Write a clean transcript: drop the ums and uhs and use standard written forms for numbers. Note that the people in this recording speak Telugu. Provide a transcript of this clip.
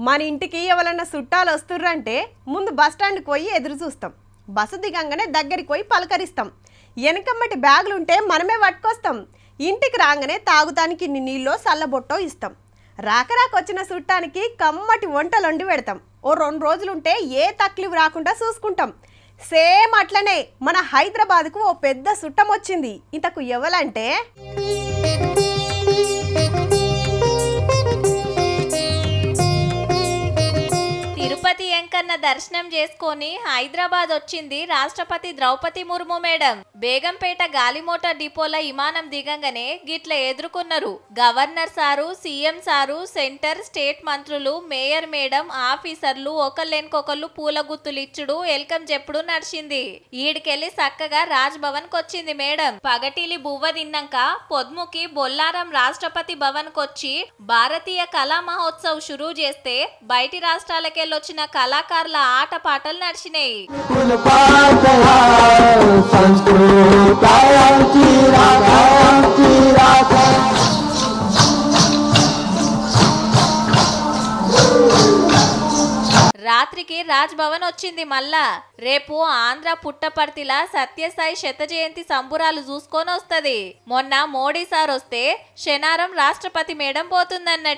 మన ఇంటికి ఎవరన్నా చుట్టాలు వస్తుర్రంటే ముందు బస్ స్టాండ్కి పోయి ఎదురు చూస్తాం. బస్సు దిగంగానే దగ్గరికి పోయి పలకరిస్తాం. వెనకమ్మటి బ్యాగులుంటే మనమే పట్టుకొస్తాం. ఇంటికి రాగానే తాగుతానికి నీళ్ళో చల్లబొట్టో ఇస్తాం. రాకరాకొచ్చిన చుట్టానికి కమ్మటి వంటలు వండి పెడతాం. ఓ 2 రోజులుంటే ఏ తక్లీఫ్ రాకుండా చూసుకుంటాం. సేమ్ అట్లనే మన హైదరాబాద్కు ఓ పెద్ద చుట్టం వచ్చింది. ఇంతకు ఎవలంటే తిరుపతి ఎంకన్న దర్శనం చేసుకొని హైదరాబాద్ వచ్చింది రాష్ట్రపతి ద్రౌపది ముర్ము మేడం. బేగంపేట గాలిమోటార్ డిపోల విమానం దిగంగానే గిట్ల ఎదుర్కొన్నారు. Governor sir, CM sir, centre state మంత్రులు, మేయర్ మేడం, ఆఫీసర్లు ఒకళ్ళెనుకొకళ్ళు పూల గుత్తులు ఇచ్చుడు, వెల్కమ్ చెప్పుడు నడిచింది. ఈడికెళ్ళి చక్కగా రాజ్ భవన్ కొచ్చింది మేడం. పగటిలి బువ్వ తిన్నాక పొద్దుముకి బొల్లారం రాష్ట్రపతి భవన్ కొచ్చి భారతీయ కళా మహోత్సవ్ షురూ చేస్తే బయటి రాష్ట్రాలకెళ్ళి వచ్చిన కళాకారుల ఆట పాటలు నడిచినాయి. రాత్రికి రాజ్ భవన్ వచ్చింది. మళ్ళా రేపు ఆంధ్ర పుట్టపర్తిలా సత్యసాయి శత జయంతి సంబురాలు చూసుకొని వస్తది. మొన్న మోడీ సార్ వస్తే శనారం రాష్ట్రపతి మేడం పోతుందన్నట్టు.